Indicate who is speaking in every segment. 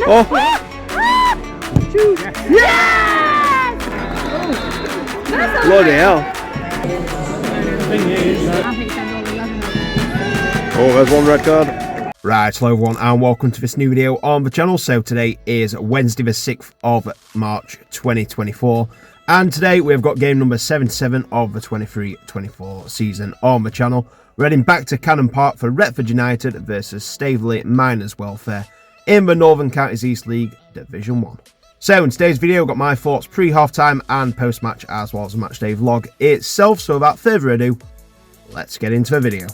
Speaker 1: Oh!
Speaker 2: Yes!
Speaker 1: Bloody hell. Oh, there's one red card. Right, hello everyone and welcome to this new video on the channel. So today is Wednesday the 6th of March 2024 and today we've got game number 77 of the 23-24 season on the channel. We're heading back to Cannon Park for Retford United versus Staveley Miners Welfare in the Northern Counties East League Division 1. So in today's video, I've got my thoughts pre-half-time and post-match as well as the matchday vlog itself. So without further ado, let's get into the video.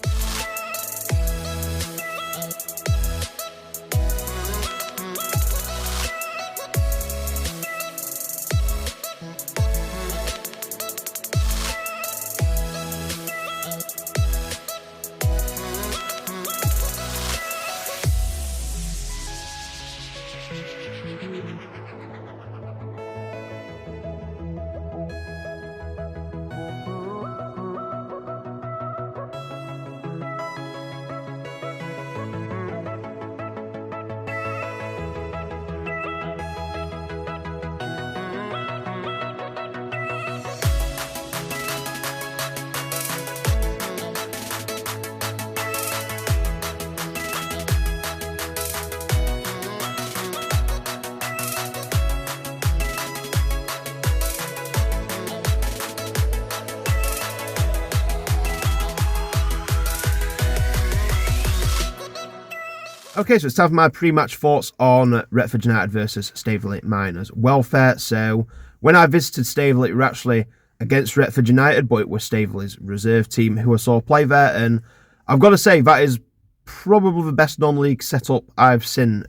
Speaker 1: Okay, so it's time for my pre-match thoughts on Retford United versus Staveley Miners Welfare. So, when I visited Staveley, we were actually against Retford United, but it was Staveley's reserve team who I saw play there. And I've got to say, that is probably the best non-league setup I've seen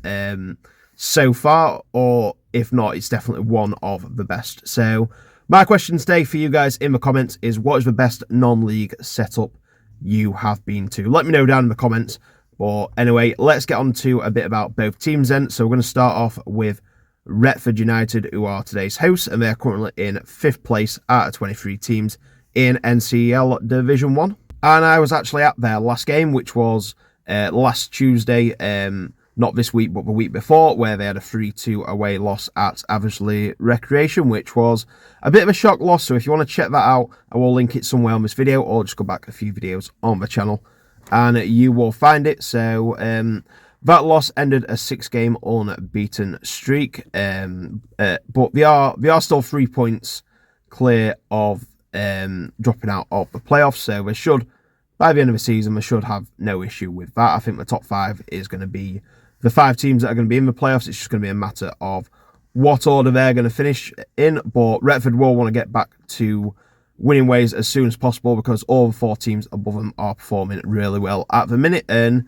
Speaker 1: so far. Or, if not, it's definitely one of the best. So, my question today for you guys in the comments is, what is the best non-league setup you have been to? Let me know down in the comments. But anyway, let's get on to a bit about both teams then. So we're going to start off with Retford United, who are today's hosts, and they're currently in 5th place out of 23 teams in NCEL Division 1. And I was actually at their last game, which was last Tuesday, not this week, but the week before, where they had a 3-2 away loss at Athersley Recreation, which was a bit of a shock loss. So if you want to check that out, I will link it somewhere on this video, or just go back a few videos on the channel and you will find it. So that loss ended a 6-game unbeaten streak, but they are still 3 points clear of dropping out of the playoffs. So they should, by the end of the season, they should have no issue with that. I think the top 5 is going to be the 5 teams that are going to be in the playoffs. It's just going to be a matter of what order they're going to finish in. But Retford will want to get back to winning ways as soon as possible, because all the 4 teams above them are performing really well at the minute, and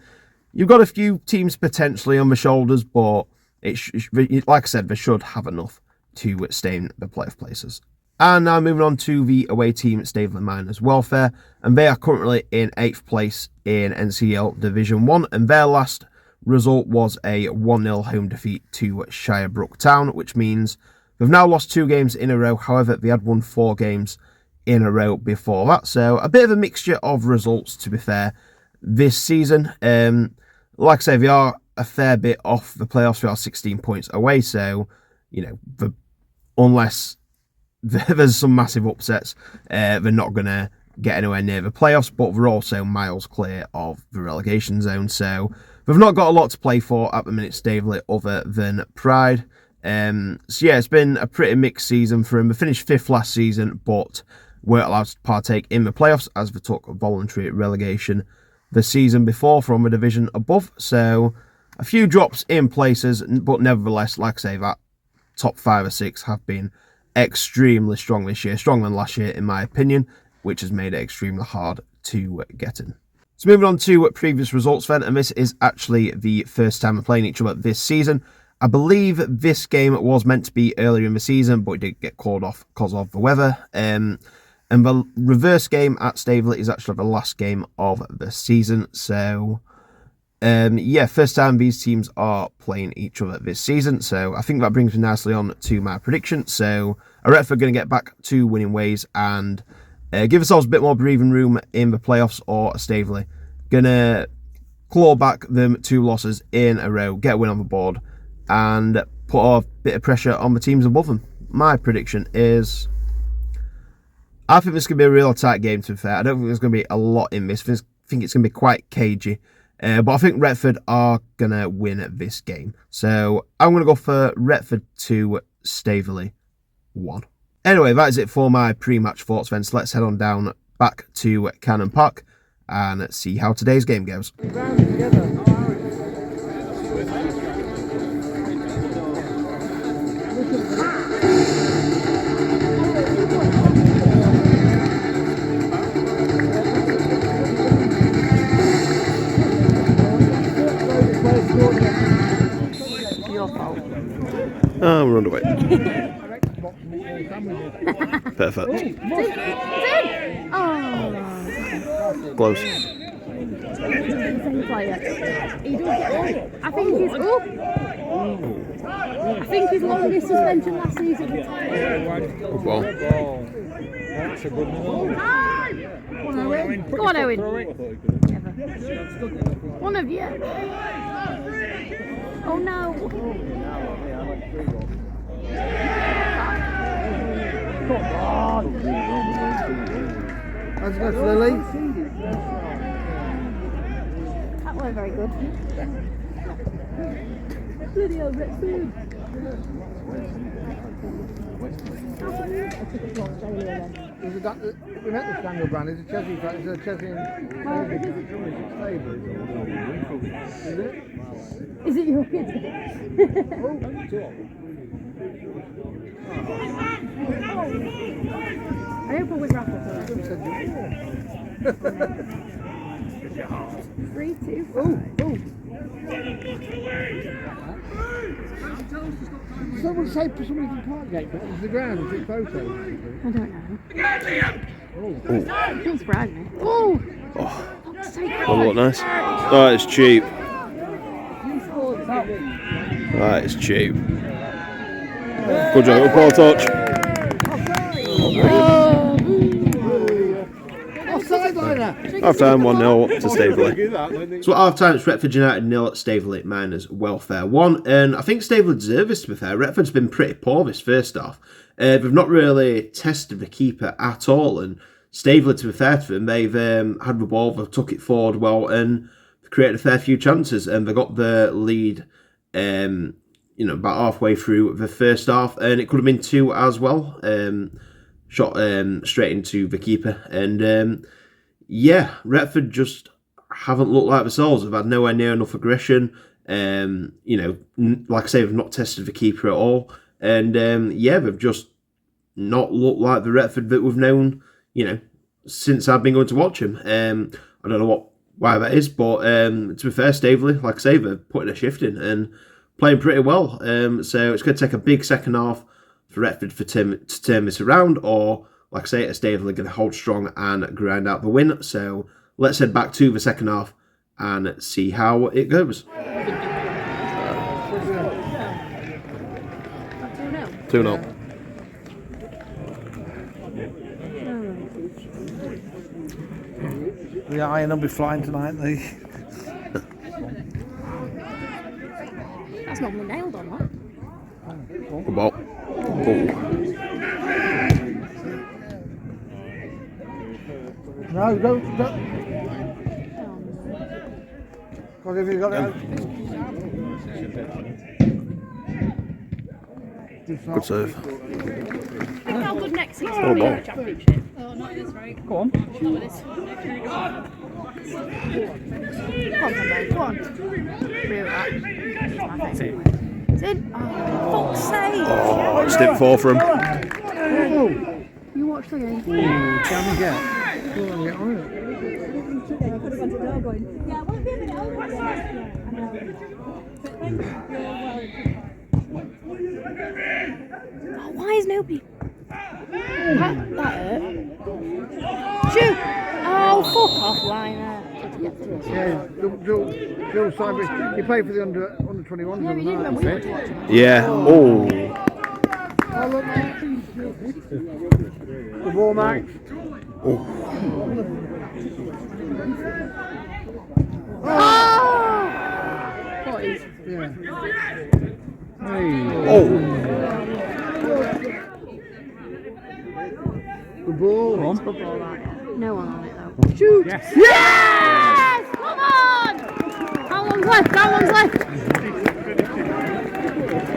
Speaker 1: you've got a few teams potentially on the shoulders, but like I said, they should have enough to stay in the playoff places. And now moving on to the away team, Staveley Miners Welfare, and they are currently in 8th place in NCEL Division 1, and their last result was a 1-0 home defeat to Shirebrook Town, which means they've now lost 2 games in a row. However, they had won 4 games in a row before that, so a bit of a mixture of results, to be fair, this season. Like I say, they are a fair bit off the playoffs. They are 16 points away, so you know, unless there's some massive upsets, they're not going to get anywhere near the playoffs, but they're also miles clear of the relegation zone, so they've not got a lot to play for at the minute, Staveley, other than pride. So yeah, it's been a pretty mixed season for them. They finished 5th last season, but weren't allowed to partake in the playoffs as they took voluntary relegation the season before from a division above. So a few drops in places, but nevertheless, like I say, that top 5 or 6 have been extremely strong this year, stronger than last year in my opinion, which has made it extremely hard to get in. So moving on to previous results then, and this is actually the first time we're playing each other this season. I believe this game was meant to be earlier in the season, but it did get called off because of the weather. And the reverse game at Staveley is actually the last game of the season. So, yeah, first time these teams are playing each other this season. So I think that brings me nicely on to my prediction. So, Retford are going to get back to winning ways and give ourselves a bit more breathing room in the playoffs, or Staveley going to claw back them 2 losses in a row, get a win on the board, and put a bit of pressure on the teams above them. My prediction is, I think this is going to be a real tight game, to be fair. I don't think there's going to be a lot in this. I think it's going to be quite cagey. But I think Retford are going to win this game. So I'm going to go for Retford 2, Staveley 1. Anyway, that is it for my pre-match thoughts then. So let's head on down back to Cannon Park and see how today's game goes. Oh, we're underway. Perfect. Close.
Speaker 2: I think his longest suspension last season.
Speaker 1: Good ball.
Speaker 3: That's a good one.
Speaker 2: Go on, Owen. One of you. Oh no.
Speaker 3: How's it go, Lily?
Speaker 2: That was very good. Bloody hell, Retford.
Speaker 3: We met the Daniel Brand. It's a Chelsea fan. It's a Chelsea.
Speaker 2: Is it your kid? I hope it was Rafa. 3, 2, 5.
Speaker 3: Someone say for somebody from Parkgate, but it's the ground, it's photos.
Speaker 2: I don't know. Don't surprise me. Oh!
Speaker 1: Oh, what nice. Oh, it's cheap. That is cheap. Good job, Paul touch. Half time 1-0 to Staveley. So at half time it's Retford United 0 at Staveley minus welfare 1. And I think Staveley deserve this, to be fair. Retford's been pretty poor this first half. They've not really tested the keeper at all. And Staveley, to be fair to them, they've had the ball, they've took it forward well and created a fair few chances. And they got the lead about halfway through the first half. And it could have been 2 as well. Shot straight into the keeper. And Retford just haven't looked like themselves. They've had nowhere near enough aggression. Like I say, they've not tested the keeper at all. And they've just not looked like the Retford that we've known, since I've been going to watch him. I don't know why that is, but to be fair, Staveley, like I say, they're putting a shift in and playing pretty well. So it's going to take a big second half for Retford to turn this around, or like I say, Staveley are going to hold strong and grind out the win. So let's head back to the second half and see how it goes. 2-0.
Speaker 3: The iron will be flying tonight,
Speaker 2: That's not nailed on that.
Speaker 1: Good ball.
Speaker 3: No, don't. Because if you got it.
Speaker 1: Good serve.
Speaker 2: How good next season
Speaker 1: Oh,
Speaker 2: will be in
Speaker 1: ball.
Speaker 2: the championship?
Speaker 4: Oh, not this, right?
Speaker 3: Go on.
Speaker 4: Not with this.
Speaker 2: Go on, Campbell, go on. Reel that. It's in. Oh, fuck's sake.
Speaker 1: Oh, just didn't fall for him.
Speaker 2: You watch the game.
Speaker 3: Can we get? Go on, get on it.
Speaker 2: Yeah, won't be a minute. Oh, why is nobody? That hurt. Shoot! Oh, fuck off, Liner.
Speaker 3: Yeah, Joe Cyber. You play for the under 21s.
Speaker 2: Yeah, we didn't know we were watching.
Speaker 1: Yeah. Oh.
Speaker 3: Oh, look, the ball, Max.
Speaker 1: Oh.
Speaker 2: Boys.
Speaker 3: Yeah.
Speaker 1: Oh.
Speaker 3: Good ball.
Speaker 2: No one on it though. Shoot!
Speaker 3: Yes!
Speaker 2: Yes! Come on! How long's left? How long's left?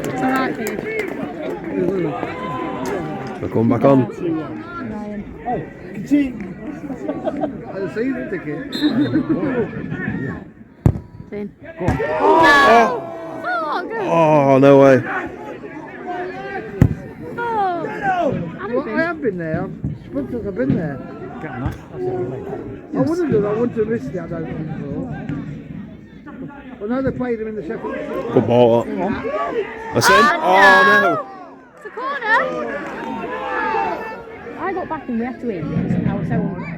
Speaker 2: It's alright for you.
Speaker 1: We're coming back on.
Speaker 3: The season ticket.
Speaker 2: In.
Speaker 1: Oh.
Speaker 2: Oh, good.
Speaker 1: Oh, no way.
Speaker 2: Oh.
Speaker 3: Well, I have been there. I've been there. I wouldn't have done. I wouldn't have missed it. I don't think so. Well, no, they played him in the Sheffield.
Speaker 1: Good ball. That's in. Oh, no.
Speaker 2: It's a corner. I got back and we had to win because I was so hungry.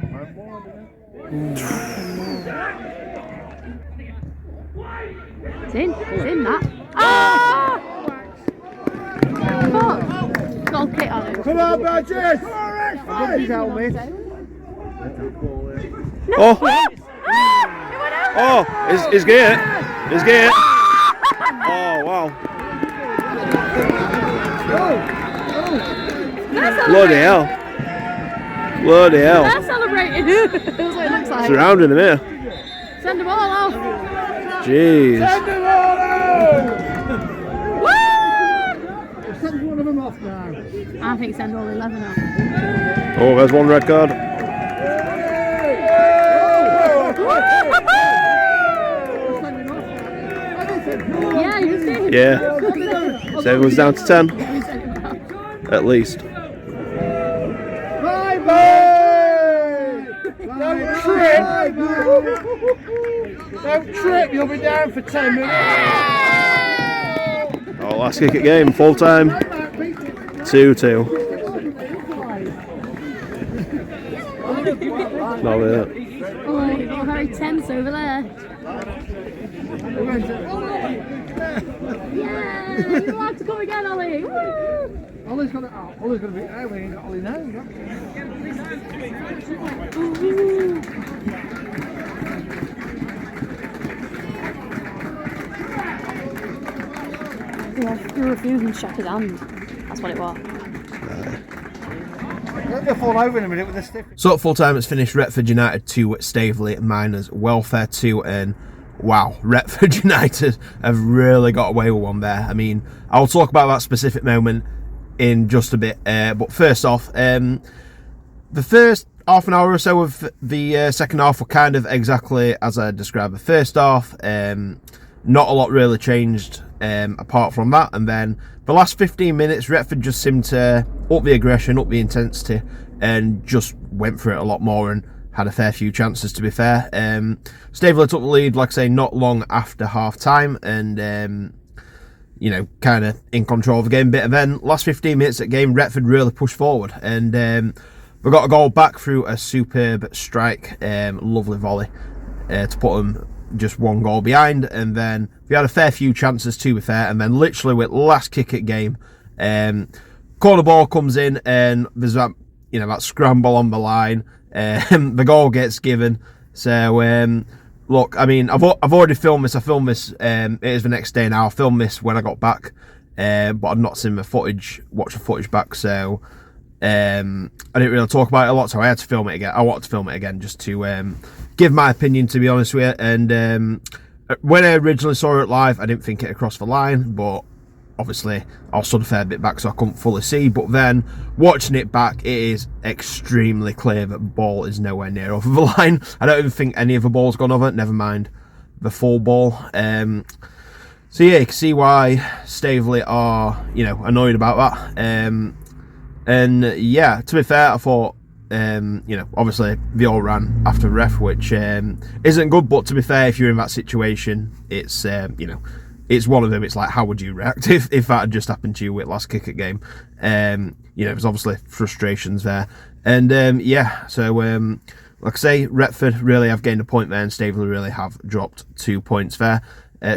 Speaker 2: It's in that. Ah! Fuck! Goal kick on it.
Speaker 3: Come on, Badgers! Come on, Retford! His helmet.
Speaker 2: No!
Speaker 1: Oh.
Speaker 2: Ah!
Speaker 1: Oh, is gate. Is gate. Oh, wow. Bloody hell. Bloody hell.
Speaker 2: They're celebrating. That's what it looks like.
Speaker 1: Surrounding him here.
Speaker 2: Send them all off.
Speaker 1: Jeez.
Speaker 3: Send them all out!
Speaker 2: Woo!
Speaker 3: Send one of them off now.
Speaker 2: I think send all 11 off.
Speaker 1: Oh, there's one red card.
Speaker 2: Yeah, you see.
Speaker 1: Yeah. So everyone's down to 10. At least.
Speaker 3: Bye-bye! Don't trip! Don't trip, you'll be down for 10 minutes.
Speaker 1: Oh, last kick at game, full time. 2-2. Not it.
Speaker 2: Oh, it's all very tense over there. Yeah, you're allowed to come again, Ollie. Woo!
Speaker 3: Ollie's going to be. Oh, we ain't got Ollie now.
Speaker 2: You're refusing to shake his hand. That's what it was.
Speaker 3: They'll fall over in a minute with a stiff.
Speaker 1: So at full time, it's finished Retford United 2, Staveley Miners Welfare 2, and wow, Retford United have really got away with one there. I mean, I'll talk about that specific moment in just a bit, but first off, the first half an hour or so of the second half were kind of exactly as I described the first half. Not a lot really changed apart from that, and then the last 15 minutes Retford just seemed to up the aggression, up the intensity, and just went for it a lot more and had a fair few chances, to be fair. Staveley took the lead, like I say, not long after half time, and you know, kind of in control of the game a bit. And then last 15 minutes of the game, Retford really pushed forward, and we got a goal back through a superb strike, lovely volley to put them just one goal behind. And then we had a fair few chances, to be fair, and then literally with last kick at game, corner ball comes in, and there's that, you know, that scramble on the line. The goal gets given. So look, I mean, I've already filmed this. I filmed this. It is the next day now. I filmed this when I got back, but I've not seen the footage. Watched the footage back, so I didn't really talk about it a lot. So I had to film it again. I wanted to film it again just to give my opinion, to be honest with you. And when I originally saw it live, I didn't think it crossed the line, but obviously I stood a fair bit back, so I couldn't fully see. But then watching it back, it is extremely clear that the ball is nowhere near over the line. I don't even think any of the ball's gone over, never mind the full ball. So yeah, you can see why Staveley are, you know, annoyed about that. And yeah, to be fair, I thought, you know, obviously they all ran after the ref, which isn't good. But to be fair, if you're in that situation, it's you know, it's one of them. It's like, how would you react if that had just happened to you with last kick at game? You know, there's obviously frustrations there. And yeah, so like I say, Retford really have gained a point there, and Staveley really have dropped 2 points there,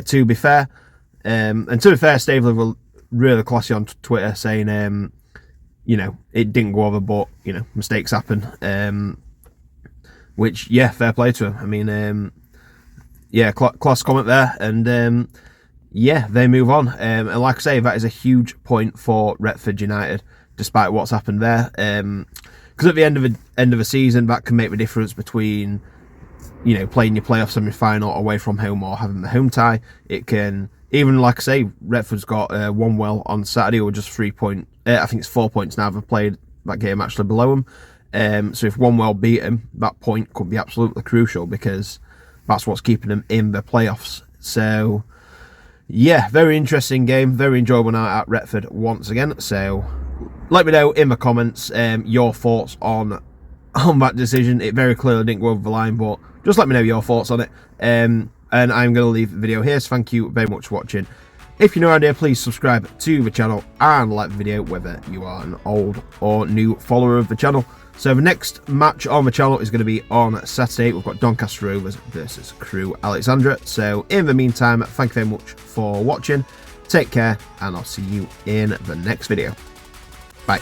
Speaker 1: to be fair. And to be fair, Staveley were really classy on Twitter saying, you know, it didn't go over, but, you know, mistakes happen. Which, yeah, fair play to him. I mean, yeah, class comment there. And yeah, they move on. And like I say, that is a huge point for Retford United, despite what's happened there. Because at the end of a season, that can make the difference between, you know, playing your playoff semi-final away from home or having the home tie. It can, even like I say, Retford's got Wanwell on Saturday, or just 3 point. I think it's 4 points now. They've played that game actually below them. So if Wanwell beat them, that point could be absolutely crucial, because that's what's keeping them in the playoffs. So yeah, very interesting game, very enjoyable night at Retford once again. So let me know in the comments your thoughts on that decision. It very clearly didn't go over the line, but just let me know your thoughts on it. And I'm going to leave the video here, so thank you very much for watching. If you're new around here, please subscribe to the channel and like the video, whether you are an old or new follower of the channel. So the next match on the channel is going to be on Saturday. We've got Doncaster Rovers versus Crewe Alexandra. So in the meantime, thank you very much for watching. Take care, and I'll see you in the next video. Bye.